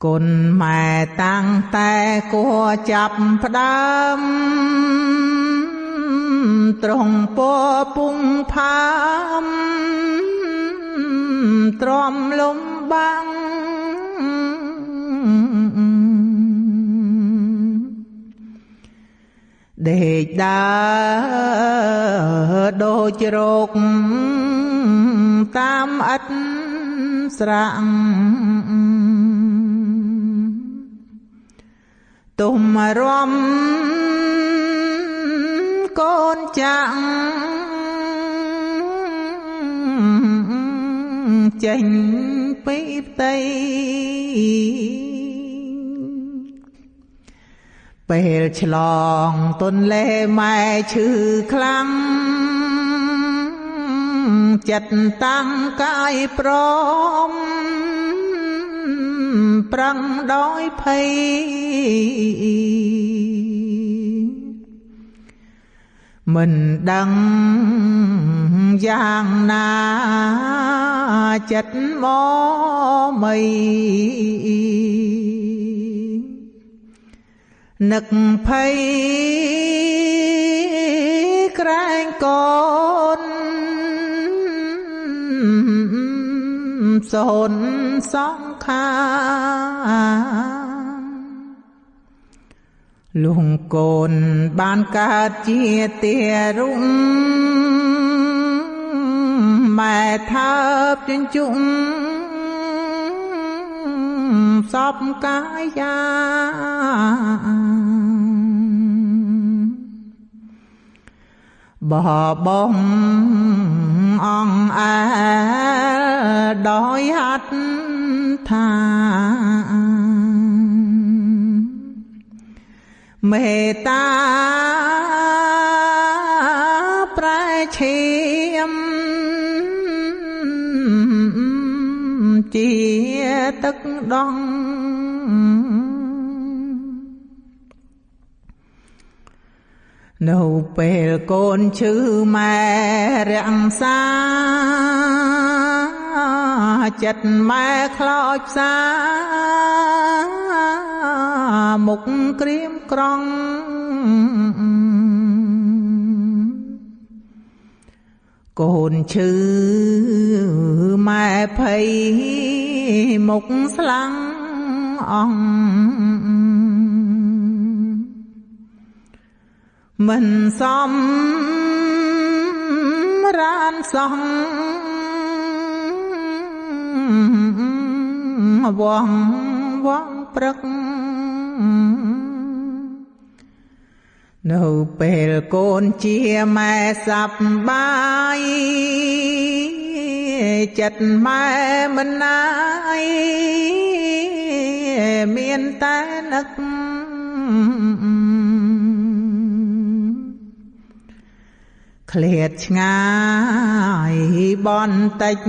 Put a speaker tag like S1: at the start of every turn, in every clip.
S1: គុណម៉ែតាំងតែគួរចាប់ផ្ដើមត្រង់ពោពុងផាមទ្រាំលំបាំងដេកដើរដូចរោគតាមឥតស្រាំងទុំរំកូនចាក់ចេញពីផ្ទៃពេលឆ្លងទន្លេម៉ែឈឺខ្លាំងចិត្តតាំងកាយព្រមប្រឹងដោយភ័យមិនដឹងយ៉ាងណាចិត្តមកមីនឹកភ័យក្រែងកូនសូនសង្ខារលុងកូនបានកើតជាទារុងម៉ែថើបជញ្ជុំសពកាយាបបងអងអែដោយហាត់ថាមេត្តាប្រែឈាមជាទឹកដងនៅពេលកូនឈឺម៉ែរាំងសាចិត្តម៉ែខ្លោចផ្សាមុខក្រៀមក្រំកូនឈឺម៉ែភ័យមុខស្លាំងអងមិនសមរានសងវងព្រឹកនៅពេលកូនជាម៉ែសប្បាយចិត្តម៉ែមិនណាយមានតែនឹកឃ្លាតឆ្ងាយបន្តិច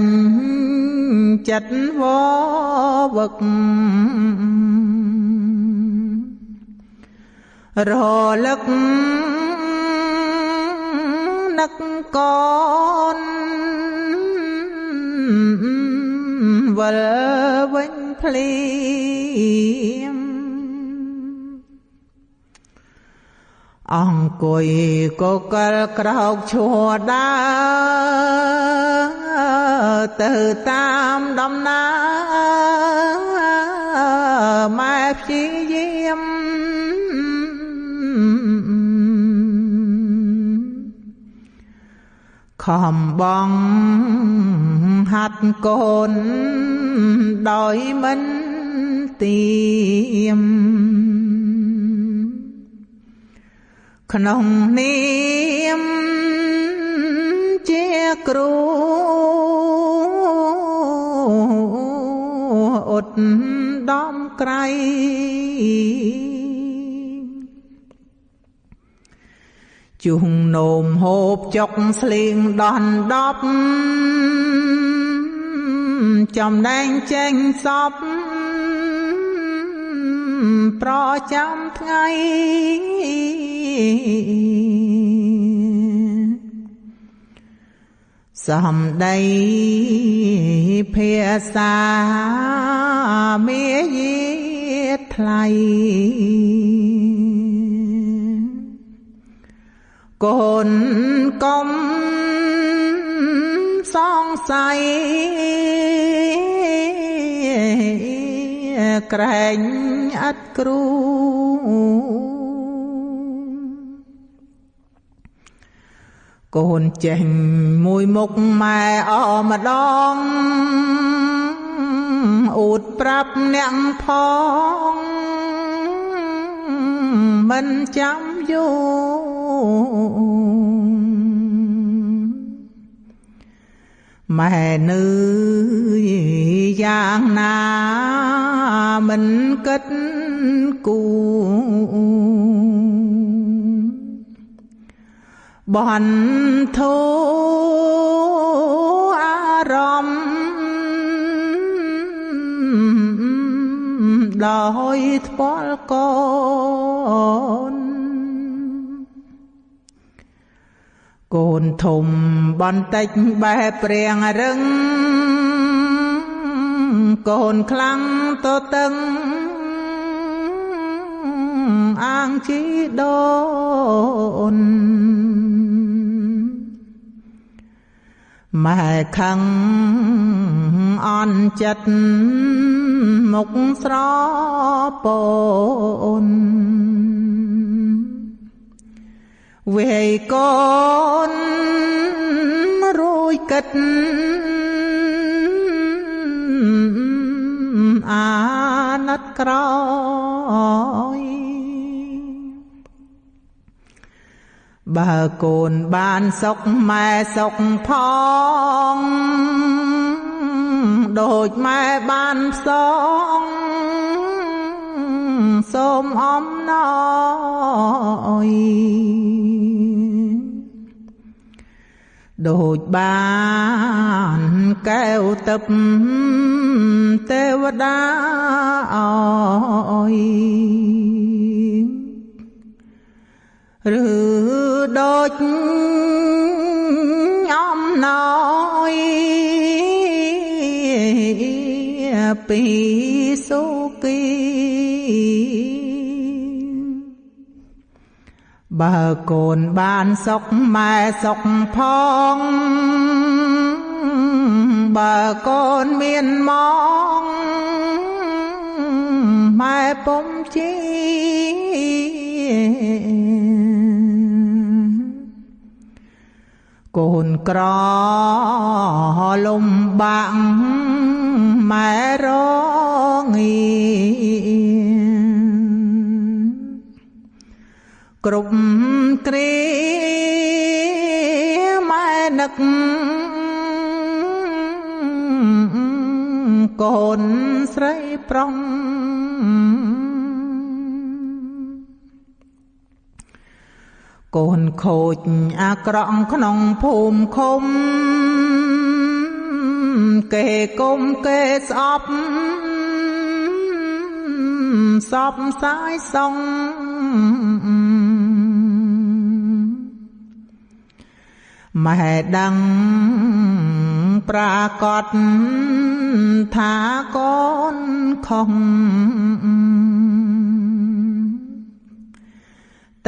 S1: ចិត្តវវឹករលឹកនឹកកូនវិលវិញភ្លាមអង្គុយកកិលក្រោកឈួរដើរទៅតាមដំណើរម៉ែព្យាយាមខំបងហាត់កូនដោយមិនទៀមក្នុងនាមជាគ្រូអត់ដំក្រៃជុំនោមហូបចុកស្លៀងដនដប់ចំណែងចេញសពប្រចាំថ្ងៃសំដីភាសាមាយា កូនកុំសង្ស័យក្រែងឥតគ្រូកូនចេញមួយមុខម៉ែអម្ដងអួតប្រាប់អ្នកផងមិនចាំយូរម៉ែនឺយ៉ាងណាមិនគិតគូបន្ធូរអារម្មណ៍ដោយថ្ពាល់កូនកូនធំបន្តិចបែបព្រៀងរឹងកូនខ្លាំងទទឹងអាងជីដូនម៉ែខឹងអន់ចិត្តមុខស្រពនវេកូនរួយគិតអាណិតក្រោយបើកូនបានសុខម៉ែសុខផងដូចម៉ែបានផ្សងសូមអំណោយដូចបានកែវទឹកទេវតាអើយឬដូចអំណោយពីសុគីបើកូនបានសុខម៉ែសុខផងបើកូនមានមកម៉ែពុំជីកូនក្រលំបាក់ម៉ែរងាគ្រប់គ្រាម៉ែនឹកកូនស្រីប្រុងកូនខូចអាក្រក់ក្នុងភូមិឃុំគេគុំគេស្អប់សពសាយសងម៉ែដឹងប្រាកដថាកូនខំ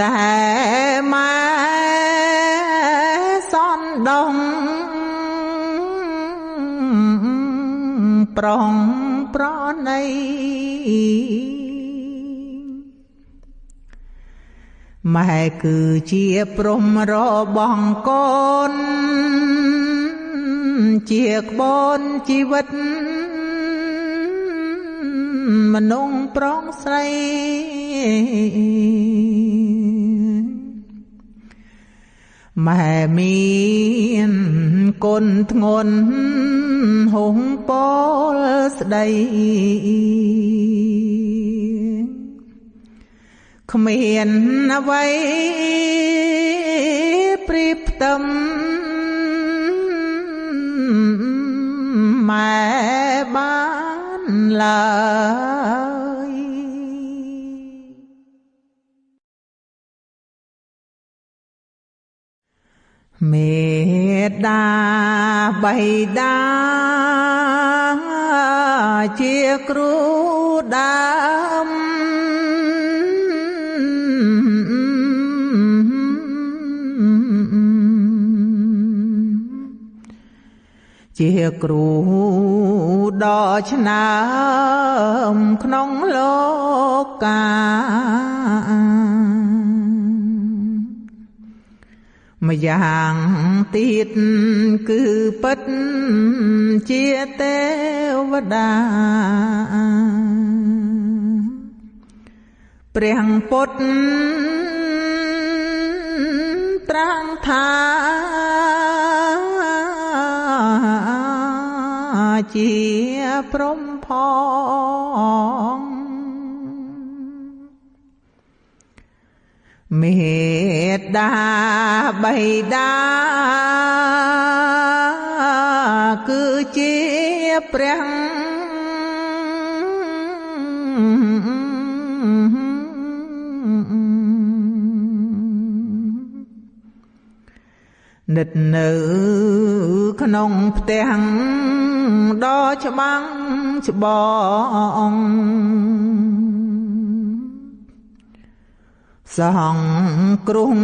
S1: តែម៉ែសន់ដងប្រងប្រណីម៉ែគឺជាព្រំរបស់កូនជាក្បូនជីវិតមនុស្សប្រុសស្រីម៉ែមានគុណធ្ងន់ហុងពោលស្ដីគ្មានអ្វីប្រៀបផ្ទឹមម៉ែបានឡើយមេដាបៃតាជាគ្រូដើម ជាគ្រូដ៏ឆ្នើមក្នុងលោកកម្យ៉ាងទៀតគឺពិតជាទេវតាព្រះពុទ្ធត្រាស់ថាជាព្រំផងមេត្តាបិតាគឺជាព្រះនិតនៅក្នុងផ្ទាំងដ៏ច្បាំងច្បងសង្គ្រោះ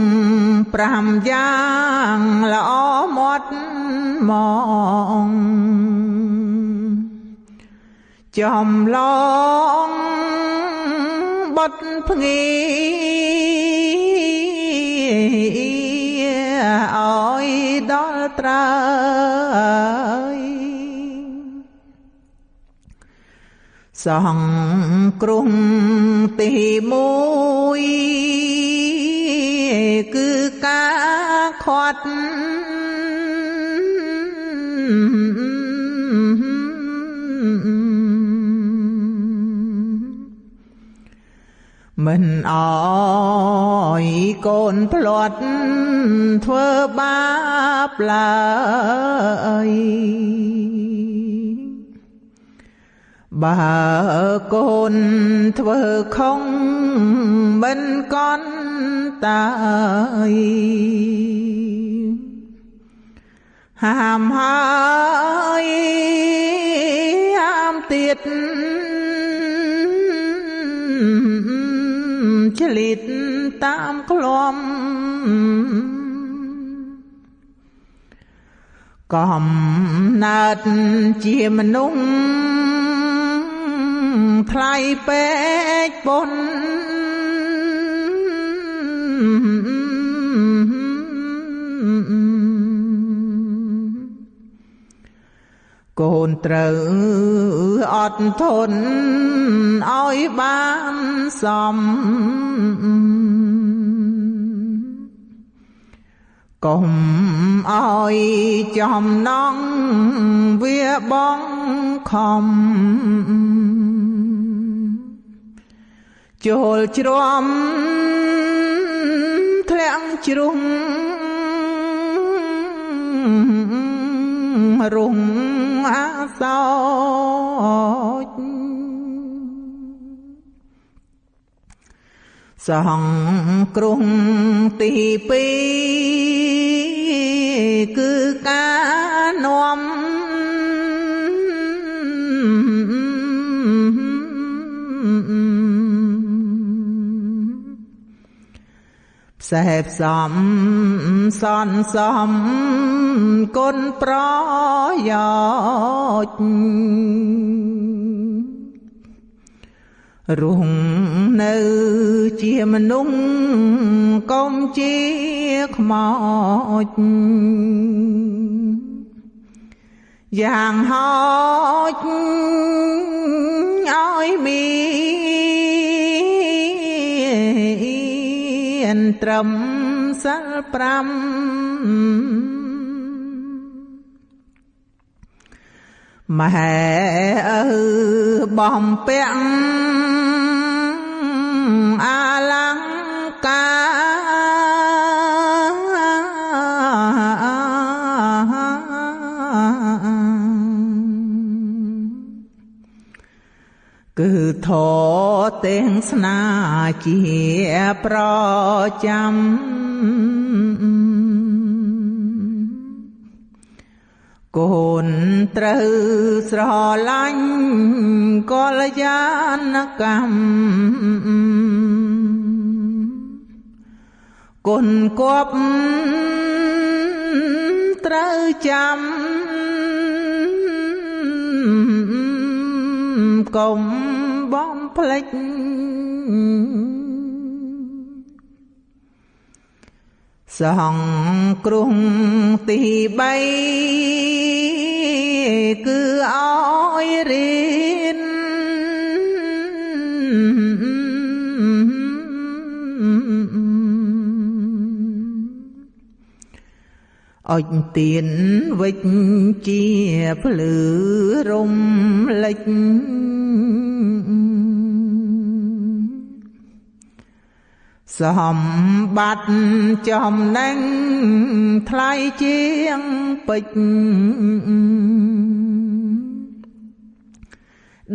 S1: 5យ៉ាងល្អមាត់មកចំឡងបត់ភ្ងាឲ្យដល់ត្រូវសង្គ្រោះទី1គឺការខាត់មិនអោយកូនភ្លាត់ធ្វើបាបឡើយបើកូនធ្វើខុសមិនកន់តាយហាមហើយហាមទៀតឆ្លៀតតាមក្លំកំណើតជាមនុស្សថ្លៃពេកបុណ្យកូនត្រូវអត់ធន់ឲ្យបានសមកុំឲ្យចំណងវាបងខំចូលជ្រាំធ្លាក់ជ្រុំរុំអាសោចសង្គ្រោះទី2គឺការនាំផ្សេផ្សំសន្សំគុណប្រយោជន៍រុងនៅជាមនុស្សកុំជាខ្មោចយ៉ាងហោចឲ្យមានត្រឹមសិល5មហេបំពាក់អលង្ការគឺធម៌ទាំងស្នាជាប្រចាំកូនត្រូវស្រឡាញ់កល្យាណកម្មគុណគប់ត្រូវចាំ កុំបំភ្លេចសង្គ្រោះទី3គឺឲ្យរៀនអុចទៀនវិជ្ជាភ្លឺរំលេចសម្បត្តិចំណេញថ្លៃជាងពេជ្រ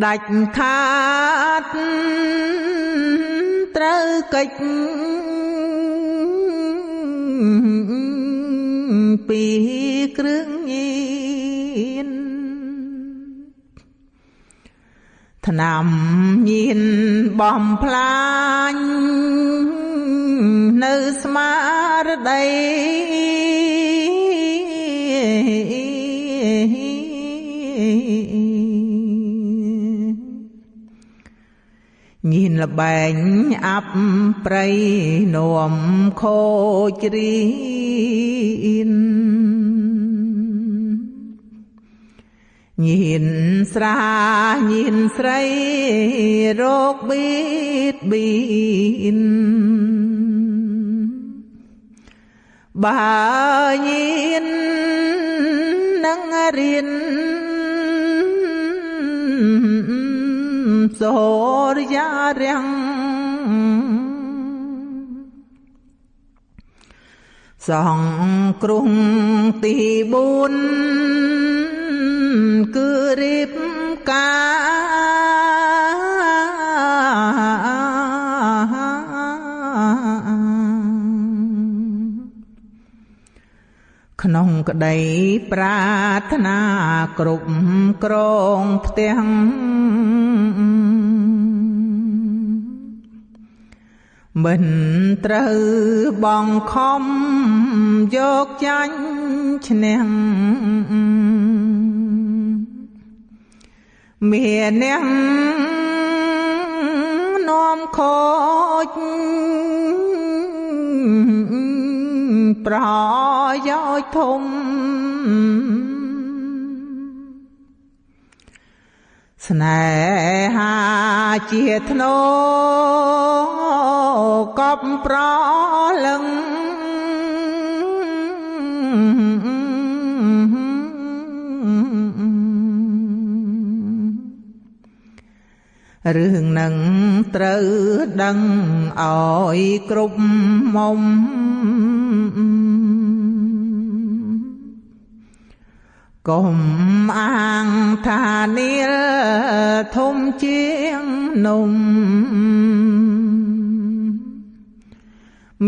S1: ដាច់ខាតត្រូវកិច្ចពីគ្រឿងញៀនថ្នាំញៀនបំផ្លាញនៅស្មារតីញៀនលបែងអាប់ប្រៃនាំខូចរៀនញៀនស្រាញៀនស្រីរោគបៀតបៀនបើញៀននឹងរៀនសូរយារាំងសង្គ្រោះទី4គឺរៀបការក្នុងក្តីប្រាថ្នាគ្រប់គ្រងផ្ទាំងមិនត្រូវបង្ខំយកចាញ់ឈ្នះមានអ្នកនាំខូចប្រយោជន៍ធំស្នេហាជាធ្នោកប់ប្រលឹងរឿងនឹងត្រូវដឹងឲ្យគ្រប់មុំកុំអាងថានាលធំជាងនំ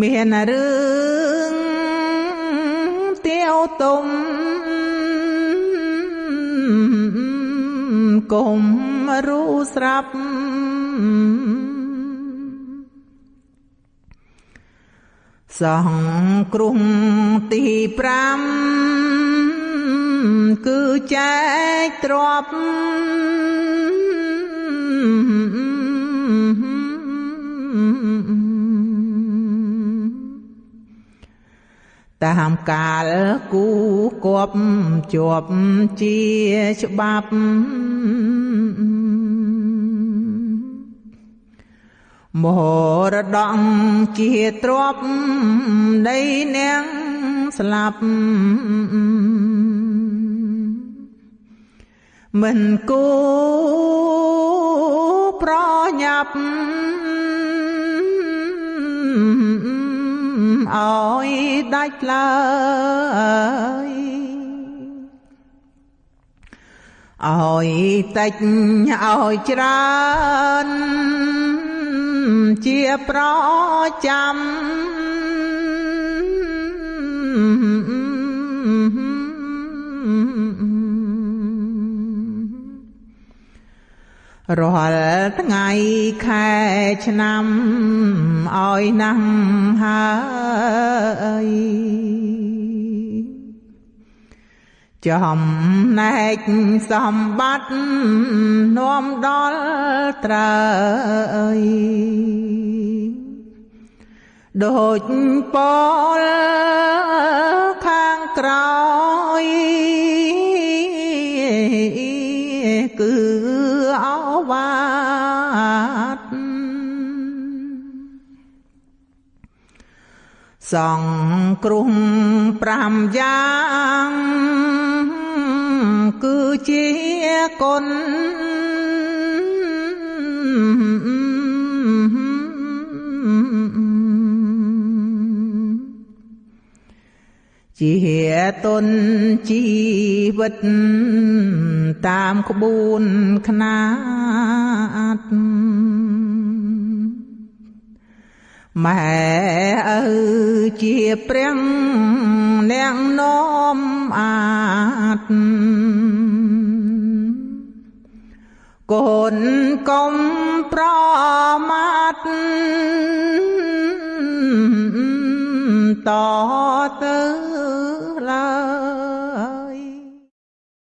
S1: មានរឿងទាវទុំកុំរូស្រាប់សង្គ្រោះទី5គឺចែកទ្រព្យតាមកាលគូគប់ជាប់ជាច្បាប់មរតកជាទ្រព្យនៃនាងស្លាប់មិនគូប្រញាប់ឲ្យដាច់ឡើយឲ្យតិចឲ្យច្រើនជាប្រចាំរាល់ថ្ងៃខែឆ្នាំឲ្យណាស់ហើយ ចំណែកសម្បត្តិនាំដល់ត្រូវដូចពលខាងក្រោយគឺអវាទសង្គ្រោះ5យ៉ាងគឺជាគុណជាទុនជីវិតតាមក្បួនខ្នាតម៉ែឪជាព្រះអ្នកនាំអាចកូនកុំប្រមាទតទៅ